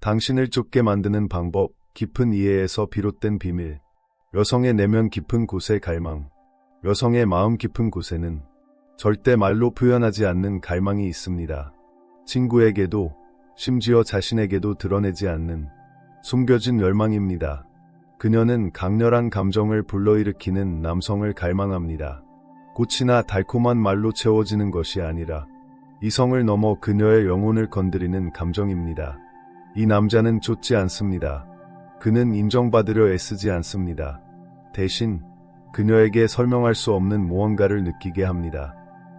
당신을 쫓게 만드는 방법, 깊은 이해에서 비롯된 비밀. 여성의 내면 깊은 곳의 갈망. 여성의 마음 깊은 곳에는 절대 말로 표현하지 않는 갈망이 있습니다. 친구에게도, 심지어 자신에게도 드러내지 않는 숨겨진 열망입니다. 그녀는 강렬한 감정을 불러일으키는 남성을 갈망합니다. 꽃이나 달콤한 말로 채워지는 것이 아니라 이성을 넘어 그녀의 영혼을 건드리는 감정입니다. 이 남자는 쫓지 않습니다. 그는 인정받으려 애쓰지 않습니다. 대신 그녀에게 설명할 수 없는 무언가를 느끼게 합니다.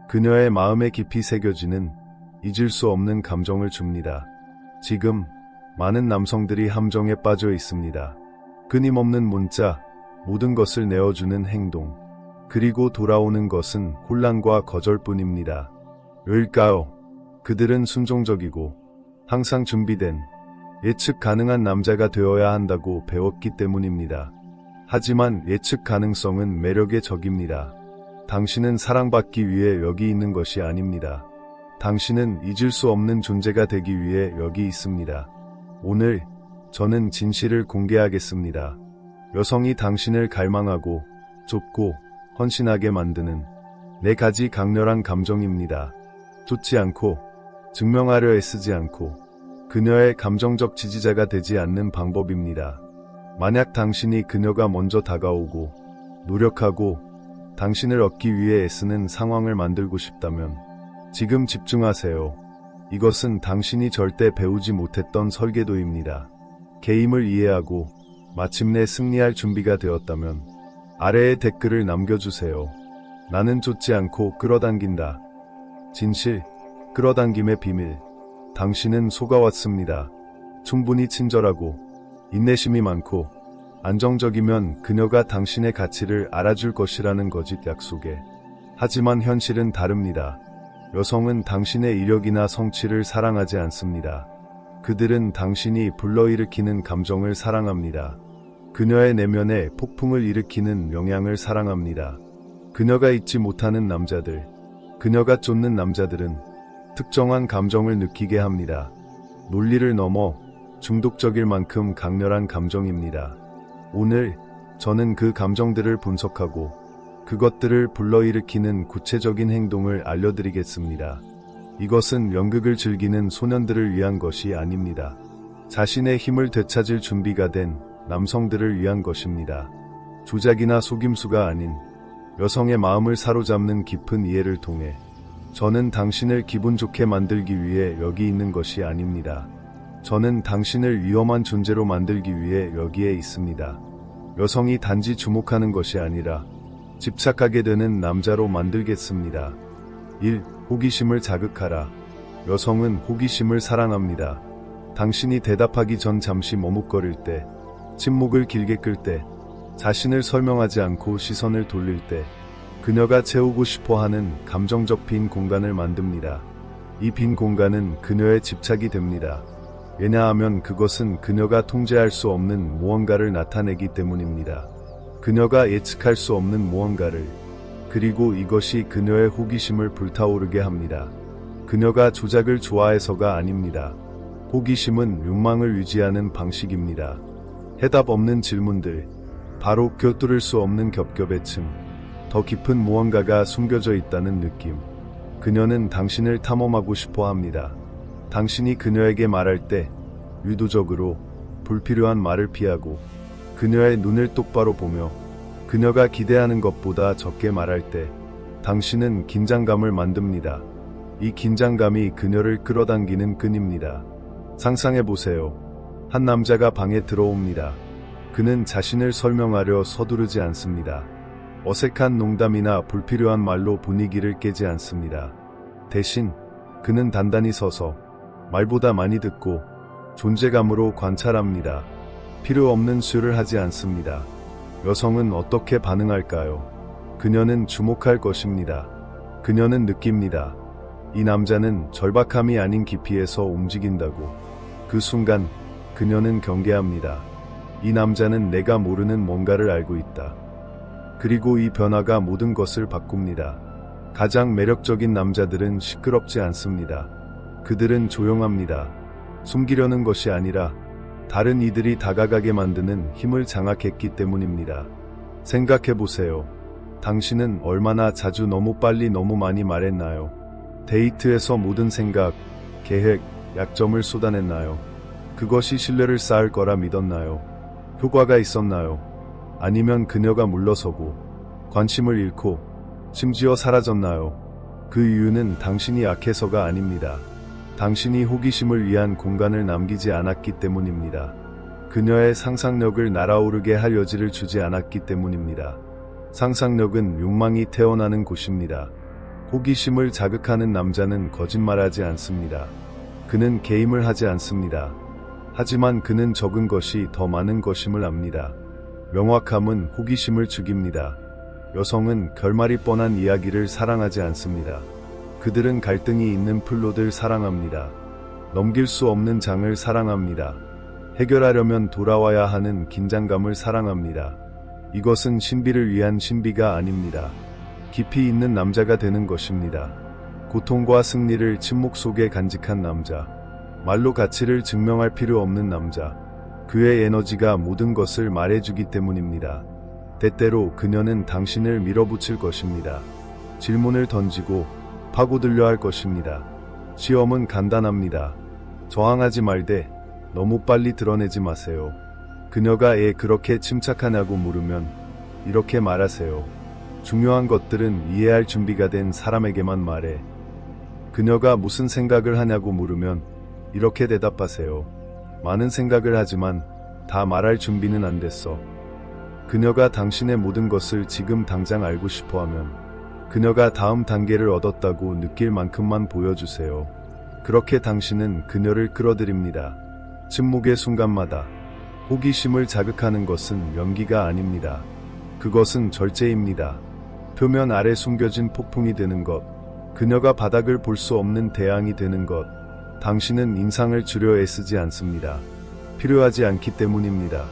그녀의 마음에 깊이 새겨지는 잊을 수 없는 감정을 줍니다. 지금 많은 남성들이 함정에 빠져 있습니다. 끊임없는 문자, 모든 것을 내어주는 행동, 그리고 돌아오는 것은 혼란과 거절뿐입니다. 왜일까요? 그들은 순종적이고 항상 준비된 예측 가능한 남자가 되어야 한다고 배웠기 때문입니다. 하지만 예측 가능성은 매력의 적입니다. 당신은 사랑받기 위해 여기 있는 것이 아닙니다. 당신은 잊을 수 없는 존재가 되기 위해 여기 있습니다. 오늘 저는 진실을 공개하겠습니다. 여성이 당신을 갈망하고 좁고 헌신하게 만드는 4가지 강렬한 감정입니다. 쫓지 않고, 증명하려 애쓰지 않고, 그녀의 감정적 지지자가 되지 않는 방법입니다. 만약 당신이 그녀가 먼저 다가오고, 노력하고, 당신을 얻기 위해 애쓰는 상황을 만들고 싶다면, 지금 집중하세요. 이것은 당신이 절대 배우지 못했던 설계도입니다. 게임을 이해하고, 마침내 승리할 준비가 되었다면, 아래에 댓글을 남겨주세요. 나는 쫓지 않고 끌어당긴다. 진실, 끌어당김의 비밀. 당신은 속아왔습니다. 충분히 친절하고, 인내심이 많고, 안정적이면 그녀가 당신의 가치를 알아줄 것이라는 거짓 약속에. 하지만 현실은 다릅니다. 여성은 당신의 이력이나 성취를 사랑하지 않습니다. 그들은 당신이 불러일으키는 감정을 사랑합니다. 그녀의 내면에 폭풍을 일으키는 영향을 사랑합니다. 그녀가 잊지 못하는 남자들, 그녀가 쫓는 남자들은 특정한 감정을 느끼게 합니다. 논리를 넘어 중독적일 만큼 강렬한 감정입니다. 오늘 저는 그 감정들을 분석하고 그것들을 불러일으키는 구체적인 행동을 알려드리겠습니다. 이것은 연극을 즐기는 소년들을 위한 것이 아닙니다. 자신의 힘을 되찾을 준비가 된 남성들을 위한 것입니다. 조작이나 속임수가 아닌 여성의 마음을 사로잡는 깊은 이해를 통해 저는 당신을 기분 좋게 만들기 위해 여기 있는 것이 아닙니다. 저는 당신을 위험한 존재로 만들기 위해 여기에 있습니다. 여성이 단지 주목하는 것이 아니라 집착하게 되는 남자로 만들겠습니다. 1. 호기심을 자극하라. 여성은 호기심을 사랑합니다. 당신이 대답하기 전 잠시 머뭇거릴 때, 침묵을 길게 끌 때, 자신을 설명하지 않고 시선을 돌릴 때, 그녀가 채우고 싶어하는 감정적 빈 공간을 만듭니다. 이 빈 공간은 그녀의 집착이 됩니다. 왜냐하면 그것은 그녀가 통제할 수 없는 무언가를 나타내기 때문입니다. 그녀가 예측할 수 없는 무언가를, 그리고 이것이 그녀의 호기심을 불타오르게 합니다. 그녀가 조작을 좋아해서가 아닙니다. 호기심은 욕망을 유지하는 방식입니다. 해답 없는 질문들, 바로 꿰뚫을 수 없는 겹겹의 층, 더 깊은 무언가가 숨겨져 있다는 느낌. 그녀는 당신을 탐험하고 싶어 합니다. 당신이 그녀에게 말할 때 의도적으로 불필요한 말을 피하고 그녀의 눈을 똑바로 보며 그녀가 기대하는 것보다 적게 말할 때 당신은 긴장감을 만듭니다. 이 긴장감이 그녀를 끌어당기는 끈입니다. 상상해보세요. 한 남자가 방에 들어옵니다. 그는 자신을 설명하려 서두르지 않습니다. 어색한 농담이나 불필요한 말로 분위기를 깨지 않습니다. 대신 그는 단단히 서서 말보다 많이 듣고 존재감으로 관찰합니다. 필요 없는 수요를 하지 않습니다. 여성은 어떻게 반응할까요? 그녀는 주목할 것입니다. 그녀는 느낍니다. 이 남자는 절박함이 아닌 깊이에서 움직인다고. 그 순간 그녀는 경계합니다. 이 남자는 내가 모르는 뭔가를 알고 있다. 그리고 이 변화가 모든 것을 바꿉니다. 가장 매력적인 남자들은 시끄럽지 않습니다. 그들은 조용합니다. 숨기려는 것이 아니라 다른 이들이 다가가게 만드는 힘을 장악했기 때문입니다. 생각해보세요. 당신은 얼마나 자주 너무 빨리 너무 많이 말했나요? 데이트에서 모든 생각, 계획, 약점을 쏟아냈나요? 그것이 신뢰를 쌓을 거라 믿었나요? 효과가 있었나요? 아니면 그녀가 물러서고 관심을 잃고 심지어 사라졌나요? 그 이유는 당신이 약해서가 아닙니다. 당신이 호기심을 위한 공간을 남기지 않았기 때문입니다. 그녀의 상상력을 날아오르게 할 여지를 주지 않았기 때문입니다. 상상력은 욕망이 태어나는 곳입니다. 호기심을 자극하는 남자는 거짓말하지 않습니다. 그는 게임을 하지 않습니다. 하지만 그는 적은 것이 더 많은 것임을 압니다. 명확함은 호기심을 죽입니다. 여성은 결말이 뻔한 이야기를 사랑하지 않습니다. 그들은 갈등이 있는 플롯을 사랑합니다. 넘길 수 없는 장을 사랑합니다. 해결하려면 돌아와야 하는 긴장감을 사랑합니다. 이것은 신비를 위한 신비가 아닙니다. 깊이 있는 남자가 되는 것입니다. 고통과 승리를 침묵 속에 간직한 남자. 말로 가치를 증명할 필요 없는 남자. 그의 에너지가 모든 것을 말해주기 때문입니다. 때때로 그녀는 당신을 밀어붙일 것입니다. 질문을 던지고 파고들려 할 것입니다. 시험은 간단합니다. 저항하지 말되 너무 빨리 드러내지 마세요. 그녀가 그렇게 침착하냐고 물으면 이렇게 말하세요. 중요한 것들은 이해할 준비가 된 사람에게만 말해. 그녀가 무슨 생각을 하냐고 물으면 이렇게 대답하세요. 많은 생각을 하지만 다 말할 준비는 안 됐어. 그녀가 당신의 모든 것을 지금 당장 알고 싶어하면 그녀가 다음 단계를 얻었다고 느낄 만큼만 보여주세요. 그렇게 당신은 그녀를 끌어들입니다. 침묵의 순간마다. 호기심을 자극하는 것은 연기가 아닙니다. 그것은 절제입니다. 표면 아래 숨겨진 폭풍이 되는 것. 그녀가 바닥을 볼 수 없는 대양이 되는 것. 당신은 인상을 주려 애쓰지 않습니다. 필요하지 않기 때문입니다.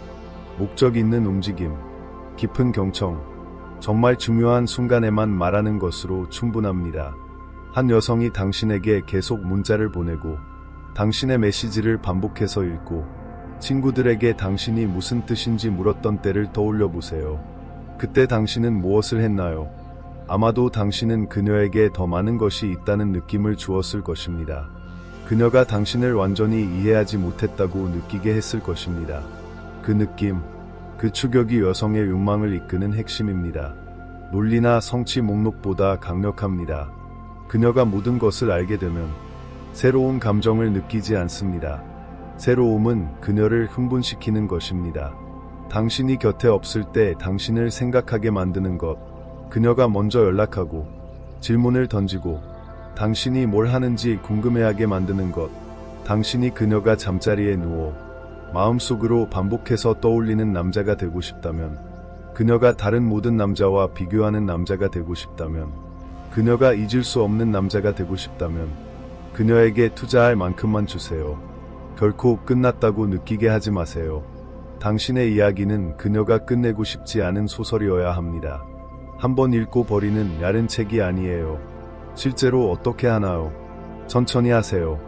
목적 있는 움직임, 깊은 경청, 정말 중요한 순간에만 말하는 것으로 충분합니다. 한 여성이 당신에게 계속 문자를 보내고 당신의 메시지를 반복해서 읽고 친구들에게 당신이 무슨 뜻인지 물었던 때를 떠올려 보세요. 그때 당신은 무엇을 했나요? 아마도 당신은 그녀에게 더 많은 것이 있다는 느낌을 주었을 것입니다. 그녀가 당신을 완전히 이해하지 못했다고 느끼게 했을 것입니다. 그 느낌, 그 추격이 여성의 욕망을 이끄는 핵심입니다. 논리나 성취 목록보다 강력합니다. 그녀가 모든 것을 알게 되면 새로운 감정을 느끼지 않습니다. 새로움은 그녀를 흥분시키는 것입니다. 당신이 곁에 없을 때 당신을 생각하게 만드는 것, 그녀가 먼저 연락하고 질문을 던지고 당신이 뭘 하는지 궁금해하게 만드는 것, 당신이 그녀가 잠자리에 누워 마음속으로 반복해서 떠올리는 남자가 되고 싶다면, 그녀가 다른 모든 남자와 비교하는 남자가 되고 싶다면, 그녀가 잊을 수 없는 남자가 되고 싶다면 그녀에게 투자할 만큼만 주세요. 결코 끝났다고 느끼게 하지 마세요. 당신의 이야기는 그녀가 끝내고 싶지 않은 소설이어야 합니다. 한번 읽고 버리는 얇은 책이 아니에요. 실제로 어떻게 하나요? 천천히 하세요.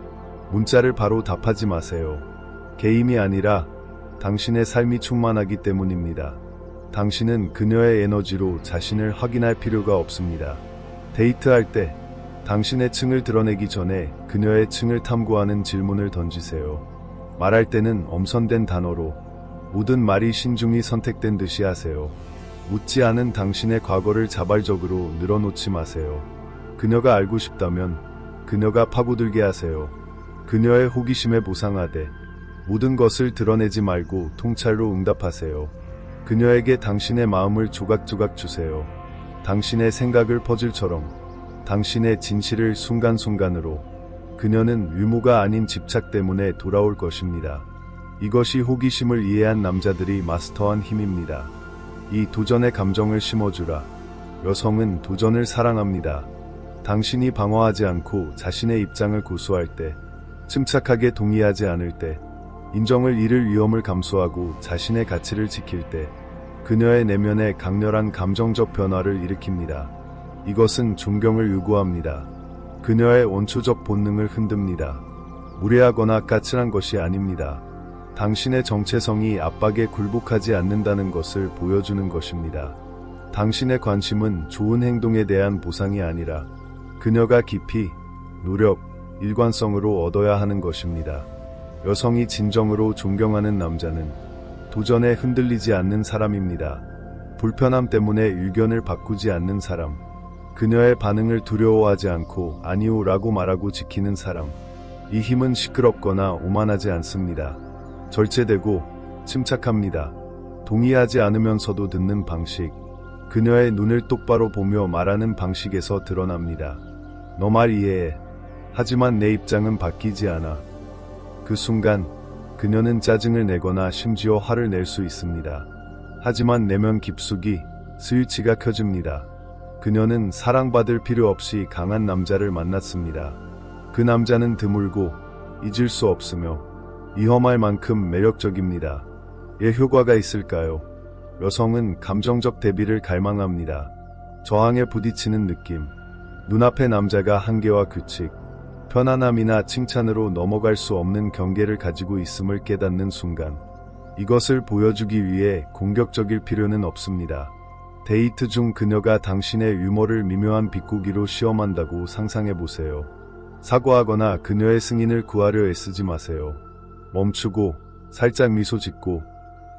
문자를 바로 답하지 마세요. 게임이 아니라 당신의 삶이 충만하기 때문입니다. 당신은 그녀의 에너지로 자신을 확인할 필요가 없습니다. 데이트할 때 당신의 층을 드러내기 전에 그녀의 층을 탐구하는 질문을 던지세요. 말할 때는 엄선된 단어로 모든 말이 신중히 선택된 듯이 하세요. 묻지 않은 당신의 과거를 자발적으로 늘어놓지 마세요. 그녀가 알고 싶다면 그녀가 파고들게 하세요. 그녀의 호기심에 보상하되 모든 것을 드러내지 말고 통찰로 응답하세요. 그녀에게 당신의 마음을 조각조각 주세요. 당신의 생각을 퍼즐처럼, 당신의 진실을 순간순간으로. 그녀는 유무가 아닌 집착 때문에 돌아올 것입니다. 이것이 호기심을 이해한 남자들이 마스터한 힘입니다. 이 도전의 감정을 심어주라. 여성은 도전을 사랑합니다. 당신이 방어하지 않고 자신의 입장을 고수할 때, 침착하게 동의하지 않을 때, 인정을 잃을 위험을 감수하고 자신의 가치를 지킬 때, 그녀의 내면에 강렬한 감정적 변화를 일으킵니다. 이것은 존경을 요구합니다. 그녀의 원초적 본능을 흔듭니다. 무례하거나 까칠한 것이 아닙니다. 당신의 정체성이 압박에 굴복하지 않는다는 것을 보여주는 것입니다. 당신의 관심은 좋은 행동에 대한 보상이 아니라 그녀가 깊이, 노력, 일관성으로 얻어야 하는 것입니다. 여성이 진정으로 존경하는 남자는 도전에 흔들리지 않는 사람입니다. 불편함 때문에 의견을 바꾸지 않는 사람, 그녀의 반응을 두려워하지 않고 아니오라고 말하고 지키는 사람. 이 힘은 시끄럽거나 오만하지 않습니다. 절제되고 침착합니다. 동의하지 않으면서도 듣는 방식, 그녀의 눈을 똑바로 보며 말하는 방식에서 드러납니다. 너 말 이해해. 하지만 내 입장은 바뀌지 않아. 그 순간 그녀는 짜증을 내거나 심지어 화를 낼 수 있습니다. 하지만 내면 깊숙이 스위치가 켜집니다. 그녀는 사랑받을 필요 없이 강한 남자를 만났습니다. 그 남자는 드물고 잊을 수 없으며 위험할 만큼 매력적입니다. 예, 효과가 있을까요? 여성은 감정적 대비를 갈망합니다. 저항에 부딪히는 느낌, 눈앞의 남자가 한계와 규칙, 편안함이나 칭찬으로 넘어갈 수 없는 경계를 가지고 있음을 깨닫는 순간, 이것을 보여주기 위해 공격적일 필요는 없습니다. 데이트 중 그녀가 당신의 유머를 미묘한 비꼬기로 시험한다고 상상해보세요. 사과하거나 그녀의 승인을 구하려 애쓰지 마세요. 멈추고 살짝 미소 짓고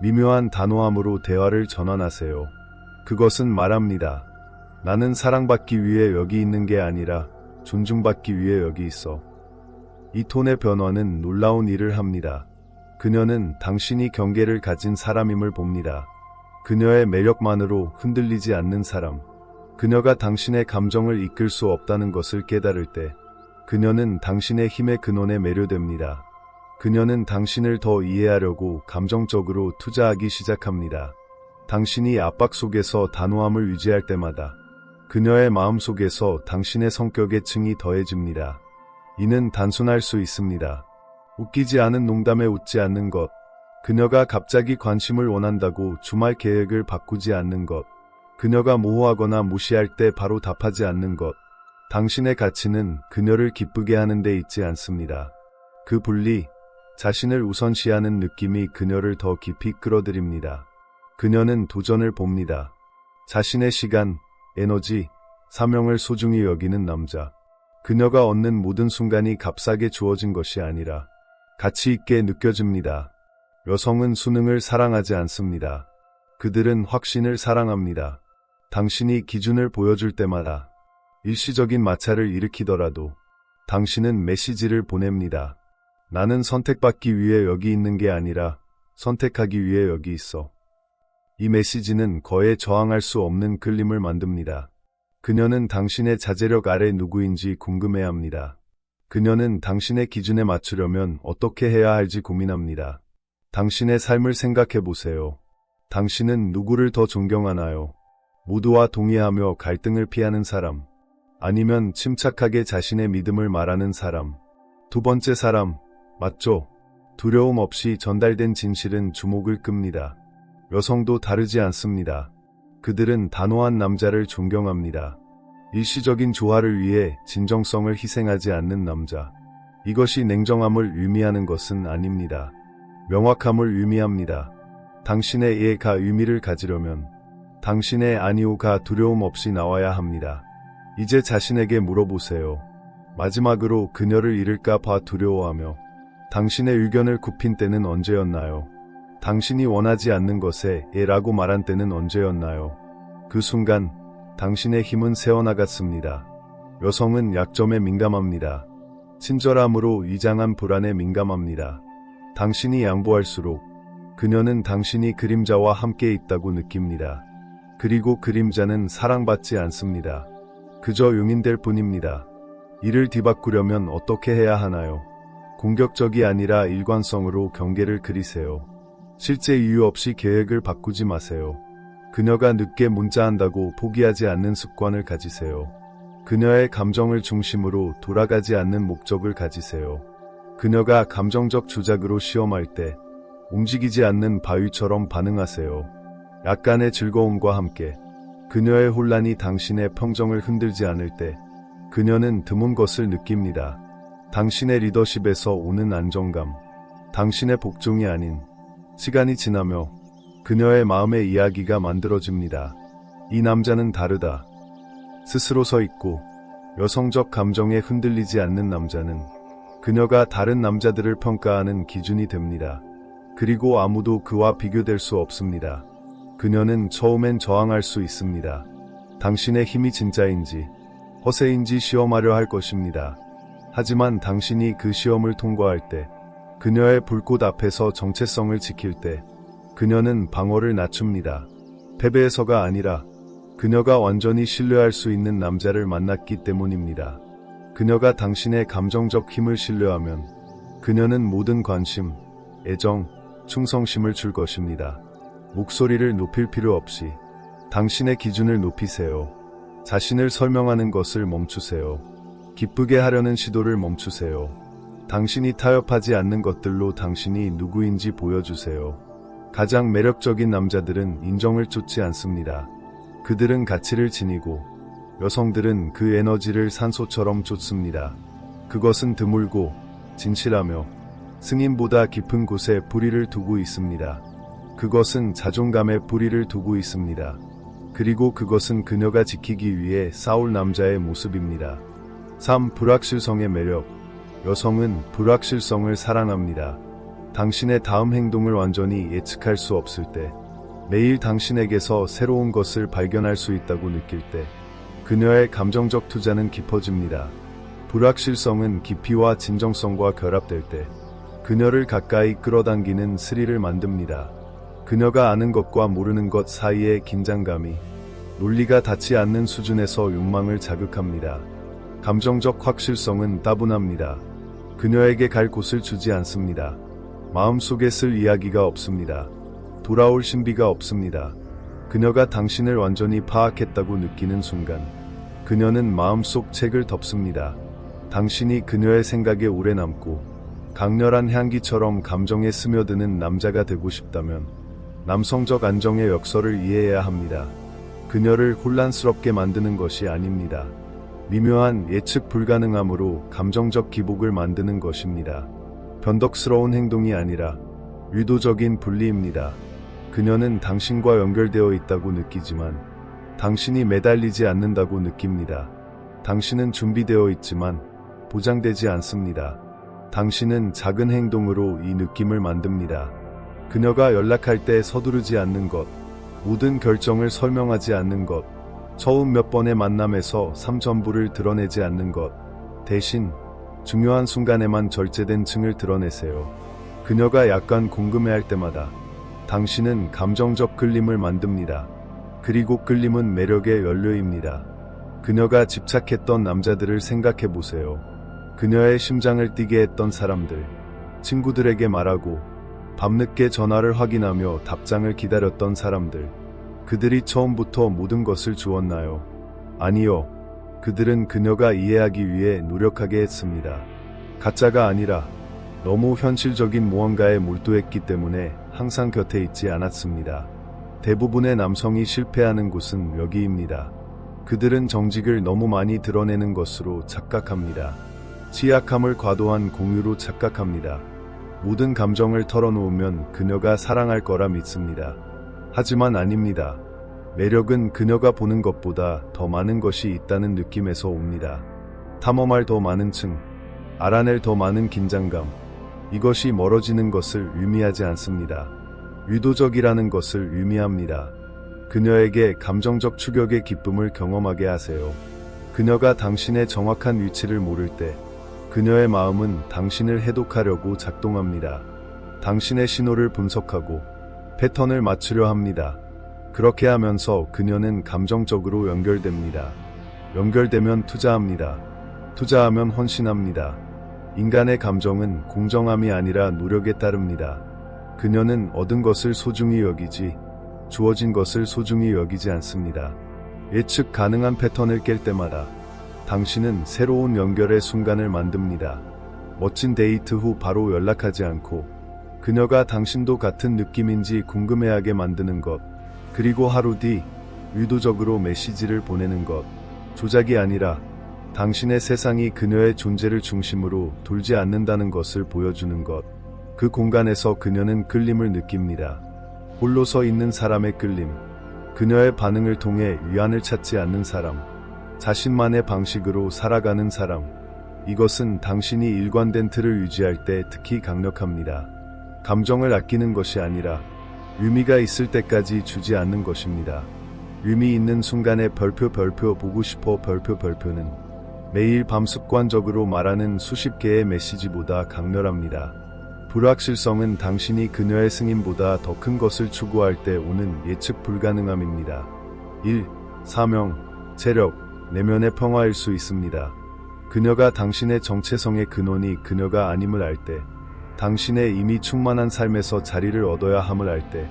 미묘한 단호함으로 대화를 전환하세요. 그것은 말합니다. 나는 사랑받기 위해 여기 있는 게 아니라 존중받기 위해 여기 있어. 이 톤의 변화는 놀라운 일을 합니다. 그녀는 당신이 경계를 가진 사람임을 봅니다. 그녀의 매력만으로 흔들리지 않는 사람. 그녀가 당신의 감정을 이끌 수 없다는 것을 깨달을 때 그녀는 당신의 힘의 근원에 매료됩니다. 그녀는 당신을 더 이해하려고 감정적으로 투자하기 시작합니다. 당신이 압박 속에서 단호함을 유지할 때마다 그녀의 마음속에서 당신의 성격의 층이 더해집니다. 이는 단순할 수 있습니다. 웃기지 않은 농담에 웃지 않는 것, 그녀가 갑자기 관심을 원한다고 주말 계획을 바꾸지 않는 것, 그녀가 모호하거나 무시할 때 바로 답하지 않는 것. 당신의 가치는 그녀를 기쁘게 하는 데 있지 않습니다. 그 분리, 자신을 우선시하는 느낌이 그녀를 더 깊이 끌어들입니다. 그녀는 도전을 봅니다. 자신의 시간, 에너지, 사명을 소중히 여기는 남자. 그녀가 얻는 모든 순간이 값싸게 주어진 것이 아니라 가치 있게 느껴집니다. 여성은 수능을 사랑하지 않습니다. 그들은 확신을 사랑합니다. 당신이 기준을 보여줄 때마다 일시적인 마찰을 일으키더라도 당신은 메시지를 보냅니다. 나는 선택받기 위해 여기 있는 게 아니라 선택하기 위해 여기 있어. 이 메시지는 거에 저항할 수 없는 끌림을 만듭니다. 그녀는 당신의 자제력 아래 누구인지 궁금해합니다. 그녀는 당신의 기준에 맞추려면 어떻게 해야 할지 고민합니다. 당신의 삶을 생각해 보세요. 당신은 누구를 더 존경하나요? 모두와 동의하며 갈등을 피하는 사람, 아니면 침착하게 자신의 믿음을 말하는 사람. 두 번째 사람, 맞죠? 두려움 없이 전달된 진실은 주목을 끕니다. 여성도 다르지 않습니다. 그들은 단호한 남자를 존경합니다. 일시적인 조화를 위해 진정성을 희생하지 않는 남자. 이것이 냉정함을 의미하는 것은 아닙니다. 명확함을 의미합니다. 당신의 예가 의미를 가지려면 당신의 아니오가 두려움 없이 나와야 합니다. 이제 자신에게 물어보세요. 마지막으로 그녀를 잃을까 봐 두려워하며 당신의 의견을 굽힌 때는 언제였나요? 당신이 원하지 않는 것에 예라고 말한 때는 언제였나요? 그 순간 당신의 힘은 새어나갔습니다. 여성은 약점에 민감합니다. 친절함으로 위장한 불안에 민감합니다. 당신이 양보할수록 그녀는 당신이 그림자와 함께 있다고 느낍니다. 그리고 그림자는 사랑받지 않습니다. 그저 용인될 뿐입니다. 이를 뒤바꾸려면 어떻게 해야 하나요? 공격적이 아니라 일관성으로 경계를 그리세요. 실제 이유 없이 계획을 바꾸지 마세요. 그녀가 늦게 문자한다고 포기하지 않는 습관을 가지세요. 그녀의 감정을 중심으로 돌아가지 않는 목적을 가지세요. 그녀가 감정적 주작으로 시험할 때 움직이지 않는 바위처럼 반응하세요. 약간의 즐거움과 함께 그녀의 혼란이 당신의 평정을 흔들지 않을 때 그녀는 드문 것을 느낍니다. 당신의 리더십에서 오는 안정감, 당신의 복종이 아닌 시간이 지나며 그녀의 마음의 이야기가 만들어집니다. 이 남자는 다르다. 스스로 서 있고 여성적 감정에 흔들리지 않는 남자는 그녀가 다른 남자들을 평가하는 기준이 됩니다. 그리고 아무도 그와 비교될 수 없습니다. 그녀는 처음엔 저항할 수 있습니다. 당신의 힘이 진짜인지 허세인지 시험하려 할 것입니다. 하지만 당신이 그 시험을 통과할 때, 그녀의 불꽃 앞에서 정체성을 지킬 때, 그녀는 방어를 낮춥니다. 패배해서가 아니라 그녀가 완전히 신뢰할 수 있는 남자를 만났기 때문입니다. 그녀가 당신의 감정적 힘을 신뢰하면 그녀는 모든 관심, 애정, 충성심을 줄 것입니다. 목소리를 높일 필요 없이 당신의 기준을 높이세요. 자신을 설명하는 것을 멈추세요. 기쁘게 하려는 시도를 멈추세요. 당신이 타협하지 않는 것들로 당신이 누구인지 보여주세요. 가장 매력적인 남자들은 인정을 쫓지 않습니다. 그들은 가치를 지니고 여성들은 그 에너지를 산소처럼 쫓습니다. 그것은 드물고 진실하며 승인보다 깊은 곳에 뿌리를 두고 있습니다. 그것은 자존감에 뿌리를 두고 있습니다. 그리고 그것은 그녀가 지키기 위해 싸울 남자의 모습입니다. 3. 불확실성의 매력. 여성은 불확실성을 사랑합니다. 당신의 다음 행동을 완전히 예측할 수 없을 때, 매일 당신에게서 새로운 것을 발견할 수 있다고 느낄 때, 그녀의 감정적 투자는 깊어집니다. 불확실성은 깊이와 진정성과 결합될 때, 그녀를 가까이 끌어당기는 스릴을 만듭니다. 그녀가 아는 것과 모르는 것 사이의 긴장감이 논리가 닿지 않는 수준에서 욕망을 자극합니다. 감정적 확실성은 따분합니다. 그녀에게 갈 곳을 주지 않습니다. 마음속에 쓸 이야기가 없습니다. 돌아올 신비가 없습니다. 그녀가 당신을 완전히 파악했다고 느끼는 순간 그녀는 마음속 책을 덮습니다. 당신이 그녀의 생각에 오래 남고 강렬한 향기처럼 감정에 스며드는 남자가 되고 싶다면 남성적 안정의 역설을 이해해야 합니다. 그녀를 혼란스럽게 만드는 것이 아닙니다. 미묘한 예측 불가능함으로 감정적 기복을 만드는 것입니다. 변덕스러운 행동이 아니라 의도적인 분리입니다. 그녀는 당신과 연결되어 있다고 느끼지만 당신이 매달리지 않는다고 느낍니다. 당신은 준비되어 있지만 보장되지 않습니다. 당신은 작은 행동으로 이 느낌을 만듭니다. 그녀가 연락할 때 서두르지 않는 것, 모든 결정을 설명하지 않는 것, 처음 몇 번의 만남에서 삶 전부를 드러내지 않는 것, 대신 중요한 순간에만 절제된 층을 드러내세요. 그녀가 약간 궁금해할 때마다 당신은 감정적 끌림을 만듭니다. 그리고 끌림은 매력의 연료입니다. 그녀가 집착했던 남자들을 생각해 보세요. 그녀의 심장을 뛰게 했던 사람들, 친구들에게 말하고 밤늦게 전화를 확인하며 답장을 기다렸던 사람들, 그들이 처음부터 모든 것을 주었나요? 아니요. 그들은 그녀가 이해하기 위해 노력하게 했습니다. 가짜가 아니라 너무 현실적인 무언가에 몰두했기 때문에 항상 곁에 있지 않았습니다. 대부분의 남성이 실패하는 곳은 여기입니다. 그들은 정직을 너무 많이 드러내는 것으로 착각합니다. 취약함을 과도한 공유로 착각합니다. 모든 감정을 털어놓으면 그녀가 사랑할 거라 믿습니다. 하지만 아닙니다. 매력은 그녀가 보는 것보다 더 많은 것이 있다는 느낌에서 옵니다. 탐험할 더 많은 층, 알아낼 더 많은 긴장감, 이것이 멀어지는 것을 의미하지 않습니다. 의도적이라는 것을 의미합니다. 그녀에게 감정적 추격의 기쁨을 경험하게 하세요. 그녀가 당신의 정확한 위치를 모를 때 그녀의 마음은 당신을 해독하려고 작동합니다. 당신의 신호를 분석하고 패턴을 맞추려 합니다. 그렇게 하면서 그녀는 감정적으로 연결됩니다. 연결되면 투자합니다. 투자하면 헌신합니다. 인간의 감정은 공정함이 아니라 노력에 따릅니다. 그녀는 얻은 것을 소중히 여기지 주어진 것을 소중히 여기지 않습니다. 예측 가능한 패턴을 깰 때마다 당신은 새로운 연결의 순간을 만듭니다. 멋진 데이트 후 바로 연락하지 않고 그녀가 당신도 같은 느낌인지 궁금해하게 만드는 것, 그리고 하루 뒤 의도적으로 메시지를 보내는 것, 조작이 아니라 당신의 세상이 그녀의 존재를 중심으로 돌지 않는다는 것을 보여주는 것. 그 공간에서 그녀는 끌림을 느낍니다. 홀로 서 있는 사람의 끌림. 그녀의 반응을 통해 위안을 찾지 않는 사람. 자신만의 방식으로 살아가는 사람. 이것은 당신이 일관된 틀을 유지할 때 특히 강력합니다. 감정을 아끼는 것이 아니라 의미가 있을 때까지 주지 않는 것입니다. 의미 있는 순간에 별표 보고 싶어 별표는 매일 밤 습관적으로 말하는 수십 개의 메시지보다 강렬합니다. 불확실성은 당신이 그녀의 승인보다 더 큰 것을 추구할 때 오는 예측 불가능함입니다. 1. 사명, 체력, 내면의 평화일 수 있습니다. 그녀가 당신의 정체성의 근원이 그녀가 아님을 알 때, 당신의 이미 충만한 삶에서 자리를 얻어야 함을 알 때,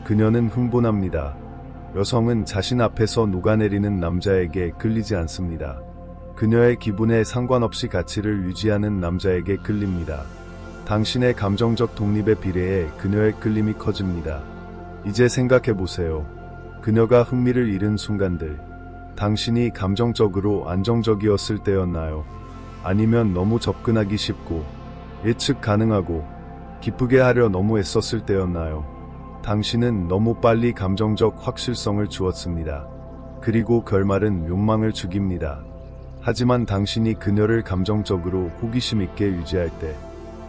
그녀는 흥분합니다. 여성은 자신 앞에서 녹아내리는 남자에게 끌리지 않습니다. 그녀의 기분에 상관없이 가치를 유지하는 남자에게 끌립니다. 당신의 감정적 독립에 비례해 그녀의 끌림이 커집니다. 이제 생각해보세요. 그녀가 흥미를 잃은 순간들, 당신이 감정적으로 안정적이었을 때였나요? 아니면 너무 접근하기 쉽고 예측 가능하고 기쁘게 하려 너무 애썼을 때였나요? 당신은 너무 빨리 감정적 확실성을 주었습니다. 그리고 결말은 욕망을 죽입니다. 하지만 당신이 그녀를 감정적으로 호기심 있게 유지할 때,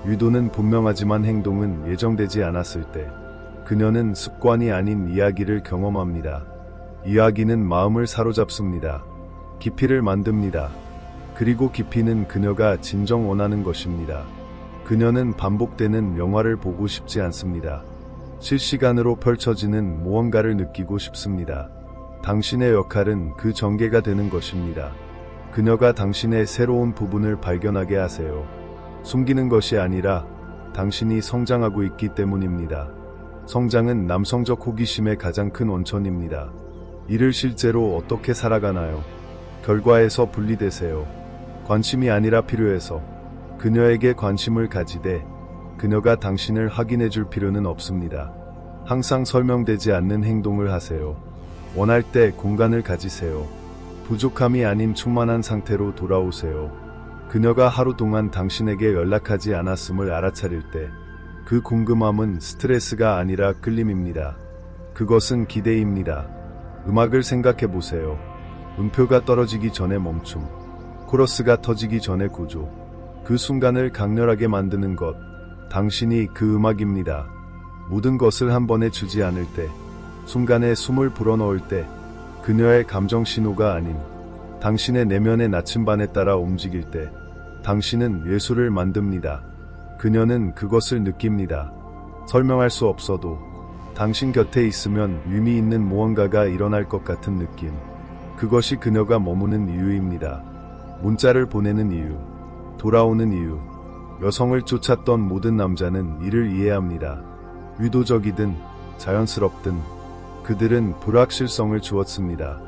의도는 분명하지만 행동은 예정되지 않았을 때, 그녀는 습관이 아닌 이야기를 경험합니다. 이야기는 마음을 사로잡습니다. 깊이를 만듭니다. 그리고 깊이는 그녀가 진정 원하는 것입니다. 그녀는 반복되는 영화를 보고 싶지 않습니다. 실시간으로 펼쳐지는 무언가를 느끼고 싶습니다. 당신의 역할은 그 전개가 되는 것입니다. 그녀가 당신의 새로운 부분을 발견하게 하세요. 숨기는 것이 아니라 당신이 성장하고 있기 때문입니다. 성장은 남성적 호기심의 가장 큰 원천입니다. 이를 실제로 어떻게 살아가나요? 결과에서 분리되세요. 관심이 아니라 필요해서. 그녀에게 관심을 가지되 그녀가 당신을 확인해 줄 필요는 없습니다. 항상 설명되지 않는 행동을 하세요. 원할 때 공간을 가지세요. 부족함이 아닌 충만한 상태로 돌아오세요. 그녀가 하루 동안 당신에게 연락하지 않았음을 알아차릴 때, 그 궁금함은 스트레스가 아니라 끌림입니다. 그것은 기대입니다. 음악을 생각해 보세요. 음표가 떨어지기 전에 멈춤, 코러스가 터지기 전에 구조. 그 순간을 강렬하게 만드는 것, 당신이 그 음악입니다. 모든 것을 한 번에 주지 않을 때, 순간에 숨을 불어넣을 때, 그녀의 감정 신호가 아닌 당신의 내면의 나침반에 따라 움직일 때, 당신은 예술을 만듭니다. 그녀는 그것을 느낍니다. 설명할 수 없어도 당신 곁에 있으면 의미 있는 무언가가 일어날 것 같은 느낌. 그것이 그녀가 머무는 이유입니다. 문자를 보내는 이유, 돌아오는 이유. 여성을 쫓았던 모든 남자는 이를 이해합니다. 의도적이든 자연스럽든 그들은 불확실성을 주었습니다.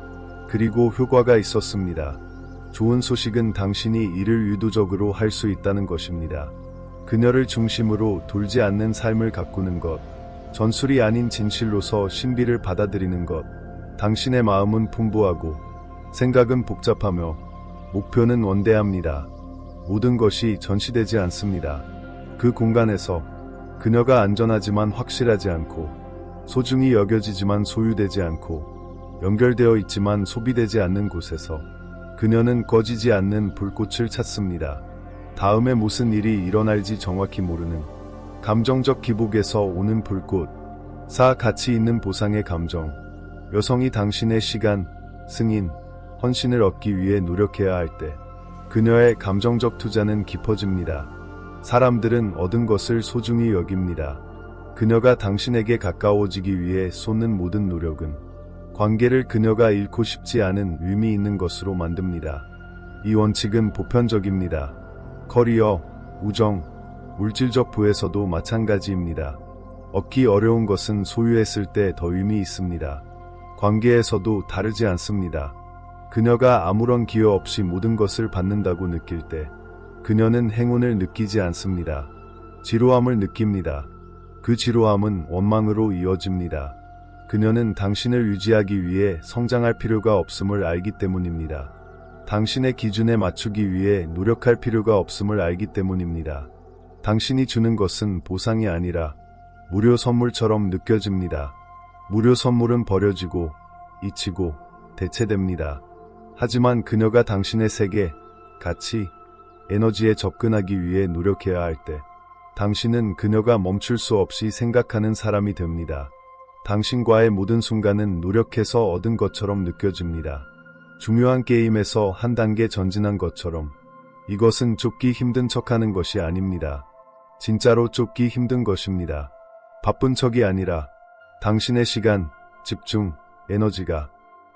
그리고 효과가 있었습니다. 좋은 소식은 당신이 이를 의도적으로 할 수 있다는 것입니다. 그녀를 중심으로 돌지 않는 삶을 가꾸는 것, 전술이 아닌 진실로서 신비를 받아들이는 것. 당신의 마음은 풍부하고 생각은 복잡하며 목표는 원대합니다. 모든 것이 전시되지 않습니다. 그 공간에서 그녀가 안전하지만 확실하지 않고, 소중히 여겨지지만 소유되지 않고, 연결되어 있지만 소비되지 않는 곳에서 그녀는 꺼지지 않는 불꽃을 찾습니다. 다음에 무슨 일이 일어날지 정확히 모르는 감정적 기복에서 오는 불꽃. 가치 있는 보상의 감정. 여성이 당신의 시간, 승인, 헌신을 얻기 위해 노력해야 할 때, 그녀의 감정적 투자는 깊어집니다. 사람들은 얻은 것을 소중히 여깁니다. 그녀가 당신에게 가까워지기 위해 쏟는 모든 노력은 관계를 그녀가 잃고 싶지 않은 의미 있는 것으로 만듭니다. 이 원칙은 보편적입니다. 커리어, 우정, 물질적 부에서도 마찬가지입니다. 얻기 어려운 것은 소유했을 때 더 의미 있습니다. 관계에서도 다르지 않습니다. 그녀가 아무런 기여 없이 모든 것을 받는다고 느낄 때, 그녀는 행운을 느끼지 않습니다. 지루함을 느낍니다. 그 지루함은 원망으로 이어집니다. 그녀는 당신을 유지하기 위해 성장할 필요가 없음을 알기 때문입니다. 당신의 기준에 맞추기 위해 노력할 필요가 없음을 알기 때문입니다. 당신이 주는 것은 보상이 아니라 무료 선물처럼 느껴집니다. 무료 선물은 버려지고 잊히고 대체됩니다. 하지만 그녀가 당신의 세계, 가치, 에너지에 접근하기 위해 노력해야 할 때 당신은 그녀가 멈출 수 없이 생각하는 사람이 됩니다. 당신과의 모든 순간은 노력해서 얻은 것처럼 느껴집니다. 중요한 게임에서 한 단계 전진한 것처럼. 이것은 쫓기 힘든 척하는 것이 아닙니다. 진짜로 쫓기 힘든 것입니다. 바쁜 척이 아니라 당신의 시간, 집중, 에너지가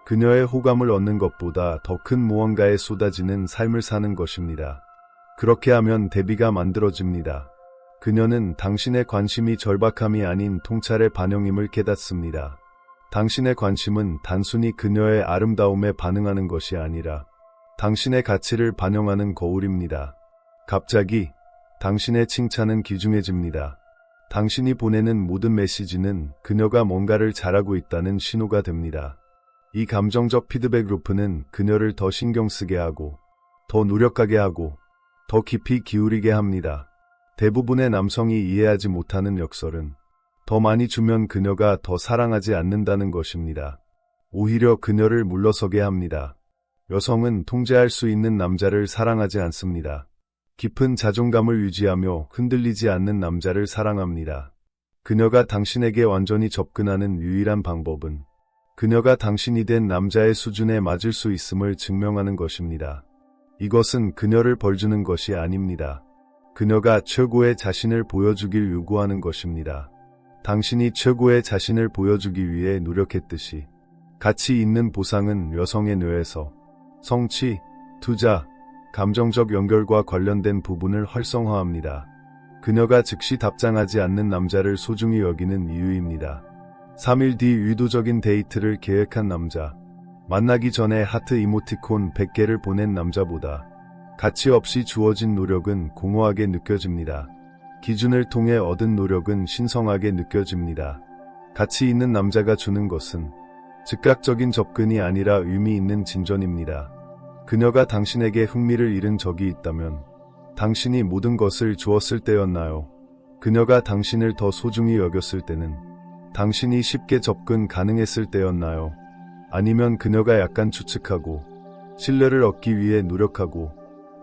그녀의 호감을 얻는 것보다 더 큰 무언가에 쏟아지는 삶을 사는 것입니다. 그렇게 하면 대비가 만들어집니다. 그녀는 당신의 관심이 절박함이 아닌 통찰의 반영임을 깨닫습니다. 당신의 관심은 단순히 그녀의 아름다움에 반응하는 것이 아니라 당신의 가치를 반영하는 거울입니다. 갑자기 당신의 칭찬은 귀중해집니다. 당신이 보내는 모든 메시지는 그녀가 뭔가를 잘하고 있다는 신호가 됩니다. 이 감정적 피드백 루프는 그녀를 더 신경 쓰게 하고, 더 노력하게 하고, 더 깊이 기울이게 합니다. 대부분의 남성이 이해하지 못하는 역설은 더 많이 주면 그녀가 더 사랑하지 않는다는 것입니다. 오히려 그녀를 물러서게 합니다. 여성은 통제할 수 있는 남자를 사랑하지 않습니다. 깊은 자존감을 유지하며 흔들리지 않는 남자를 사랑합니다. 그녀가 당신에게 완전히 접근하는 유일한 방법은 그녀가 당신이 된 남자의 수준에 맞을 수 있음을 증명하는 것입니다. 이것은 그녀를 벌주는 것이 아닙니다. 그녀가 최고의 자신을 보여주길 요구하는 것입니다. 당신이 최고의 자신을 보여주기 위해 노력했듯이 가치 있는 보상은 여성의 뇌에서 성취, 투자, 감정적 연결과 관련된 부분을 활성화합니다. 그녀가 즉시 답장하지 않는 남자를 소중히 여기는 이유입니다. 3일 뒤 의도적인 데이트를 계획한 남자. 만나기 전에 하트 이모티콘 100개를 보낸 남자보다 가치 없이 주어진 노력은 공허하게 느껴집니다. 기준을 통해 얻은 노력은 신성하게 느껴집니다. 가치 있는 남자가 주는 것은 즉각적인 접근이 아니라 의미 있는 진전입니다. 그녀가 당신에게 흥미를 잃은 적이 있다면 당신이 모든 것을 주었을 때였나요? 그녀가 당신을 더 소중히 여겼을 때는 당신이 쉽게 접근 가능했을 때였나요? 아니면 그녀가 약간 추측하고 신뢰를 얻기 위해 노력하고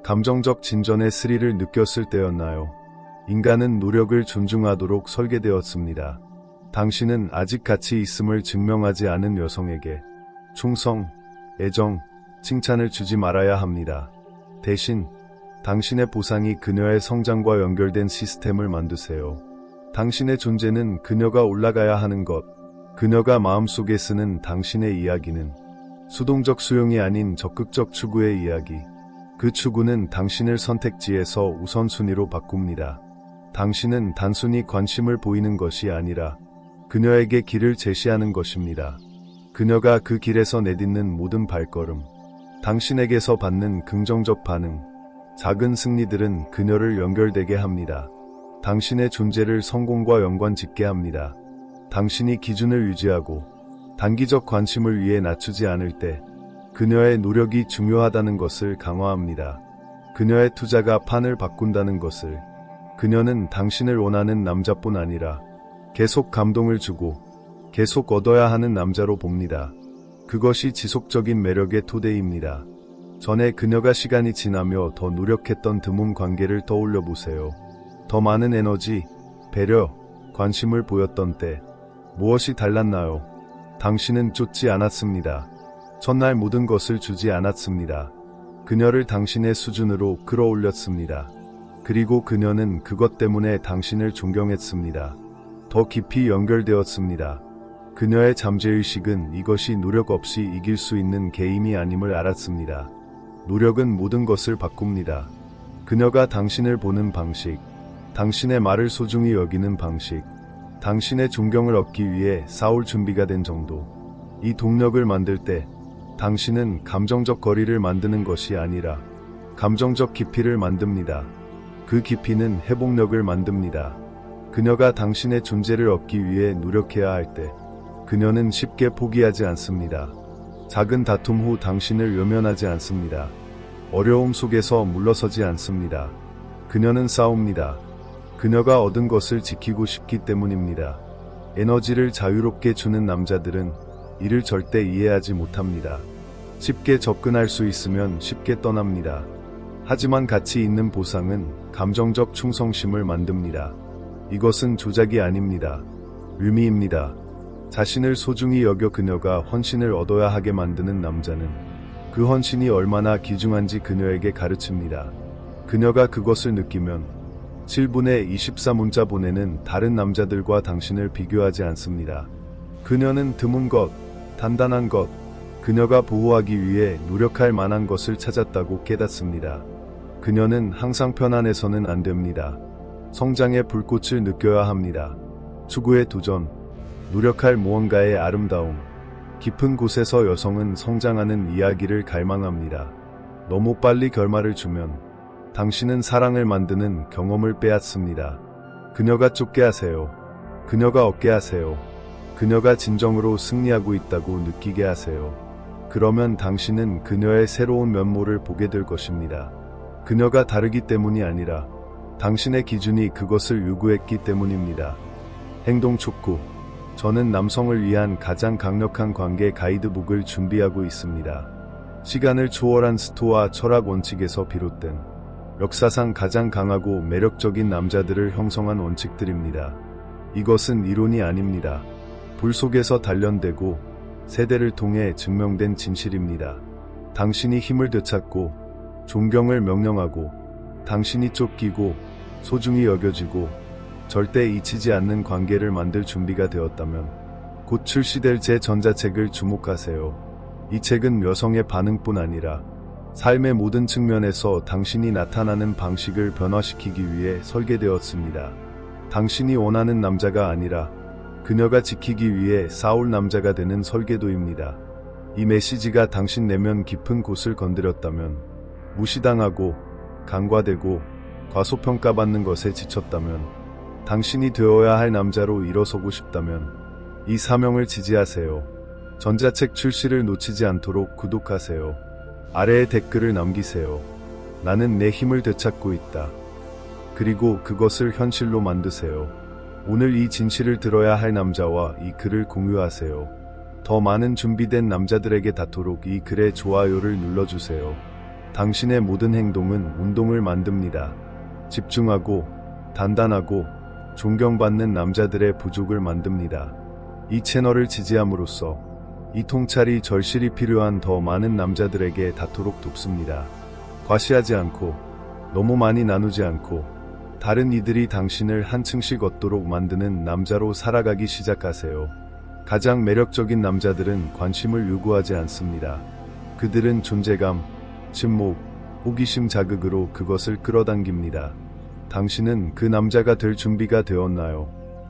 감정적 진전의 스릴을 느꼈을 때였나요? 인간은 노력을 존중하도록 설계되었습니다. 당신은 아직 가치 있음을 증명하지 않은 여성에게 충성, 애정, 칭찬을 주지 말아야 합니다. 대신 당신의 보상이 그녀의 성장과 연결된 시스템을 만드세요. 당신의 존재는 그녀가 올라가야 하는 것, 그녀가 마음속에 쓰는 당신의 이야기는 수동적 수용이 아닌 적극적 추구의 이야기. 그 추구는 당신을 선택지에서 우선순위로 바꿉니다. 당신은 단순히 관심을 보이는 것이 아니라 그녀에게 길을 제시하는 것입니다. 그녀가 그 길에서 내딛는 모든 발걸음, 당신에게서 받는 긍정적 반응, 작은 승리들은 그녀를 연결되게 합니다. 당신의 존재를 성공과 연관짓게 합니다. 당신이 기준을 유지하고 단기적 관심을 위해 낮추지 않을 때 그녀의 노력이 중요하다는 것을 강화합니다. 그녀의 투자가 판을 바꾼다는 것을. 그녀는 당신을 원하는 남자뿐 아니라 계속 감동을 주고 계속 얻어야 하는 남자로 봅니다. 그것이 지속적인 매력의 토대입니다. 전에 그녀가 시간이 지나며 더 노력했던 드문 관계를 떠올려 보세요. 더 많은 에너지, 배려, 관심을 보였던 때 무엇이 달랐나요? 당신은 쫓지 않았습니다. 첫날 모든 것을 주지 않았습니다. 그녀를 당신의 수준으로 끌어올렸습니다. 그리고 그녀는 그것 때문에 당신을 존경했습니다. 더 깊이 연결되었습니다. 그녀의 잠재의식은 이것이 노력 없이 이길 수 있는 게임이 아님을 알았습니다. 노력은 모든 것을 바꿉니다. 그녀가 당신을 보는 방식, 당신의 말을 소중히 여기는 방식, 당신의 존경을 얻기 위해 싸울 준비가 된 정도. 이 동력을 만들 때 당신은 감정적 거리를 만드는 것이 아니라 감정적 깊이를 만듭니다. 그 깊이는 회복력을 만듭니다. 그녀가 당신의 존재를 얻기 위해 노력해야 할 때 그녀는 쉽게 포기하지 않습니다. 작은 다툼 후 당신을 외면하지 않습니다. 어려움 속에서 물러서지 않습니다. 그녀는 싸웁니다. 그녀가 얻은 것을 지키고 싶기 때문입니다. 에너지를 자유롭게 주는 남자들은 이를 절대 이해하지 못합니다. 쉽게 접근할 수 있으면 쉽게 떠납니다. 하지만 가치 있는 보상은 감정적 충성심을 만듭니다. 이것은 조작이 아닙니다. 의미입니다. 자신을 소중히 여겨 그녀가 헌신을 얻어야 하게 만드는 남자는 그 헌신이 얼마나 귀중한지 그녀에게 가르칩니다. 그녀가 그것을 느끼면 7분에 24문자 보내는 다른 남자들과 당신을 비교하지 않습니다. 그녀는 드문 것, 단단한 것, 그녀가 보호하기 위해 노력할 만한 것을 찾았다고 깨닫습니다. 그녀는 항상 편안해서는 안 됩니다. 성장의 불꽃을 느껴야 합니다. 추구의 도전, 노력할 무언가의 아름다움, 깊은 곳에서 여성은 성장하는 이야기를 갈망합니다. 너무 빨리 결말을 주면 당신은 사랑을 만드는 경험을 빼앗습니다. 그녀가 쫓게 하세요. 그녀가 얻게 하세요. 그녀가 진정으로 승리하고 있다고 느끼게 하세요. 그러면 당신은 그녀의 새로운 면모를 보게 될 것입니다. 그녀가 다르기 때문이 아니라 당신의 기준이 그것을 요구했기 때문입니다. 행동 촉구. 저는 남성을 위한 가장 강력한 관계 가이드북을 준비하고 있습니다. 시간을 초월한 스토아 철학 원칙에서 비롯된 역사상 가장 강하고 매력적인 남자들을 형성한 원칙들입니다. 이것은 이론이 아닙니다. 불 속에서 단련되고 세대를 통해 증명된 진실입니다. 당신이 힘을 되찾고 존경을 명령하고 당신이 쫓기고 소중히 여겨지고 절대 잊히지 않는 관계를 만들 준비가 되었다면 곧 출시될 제 전자책을 주목하세요. 이 책은 여성의 반응뿐 아니라 삶의 모든 측면에서 당신이 나타나는 방식을 변화시키기 위해 설계되었습니다. 당신이 원하는 남자가 아니라 그녀가 지키기 위해 싸울 남자가 되는 설계도입니다. 이 메시지가 당신 내면 깊은 곳을 건드렸다면, 무시당하고 간과되고 과소평가받는 것에 지쳤다면, 당신이 되어야 할 남자로 일어서고 싶다면 이 사명을 지지하세요. 전자책 출시를 놓치지 않도록 구독하세요. 아래에 댓글을 남기세요. 나는 내 힘을 되찾고 있다. 그리고 그것을 현실로 만드세요. 오늘 이 진실을 들어야 할 남자와 이 글을 공유하세요. 더 많은 준비된 남자들에게 닿도록 이 글에 좋아요를 눌러주세요. 당신의 모든 행동은 운동을 만듭니다. 집중하고 단단하고 존경받는 남자들의 부족을 만듭니다. 이 채널을 지지함으로써 이 통찰이 절실히 필요한 더 많은 남자들에게 닿도록 돕습니다. 과시하지 않고 너무 많이 나누지 않고 다른 이들이 당신을 한층씩 얻도록 만드는 남자로 살아가기 시작하세요. 가장 매력적인 남자들은 관심을 요구하지 않습니다. 그들은 존재감, 침묵, 호기심 자극으로 그것을 끌어당깁니다. 당신은 그 남자가 될 준비가 되었나요?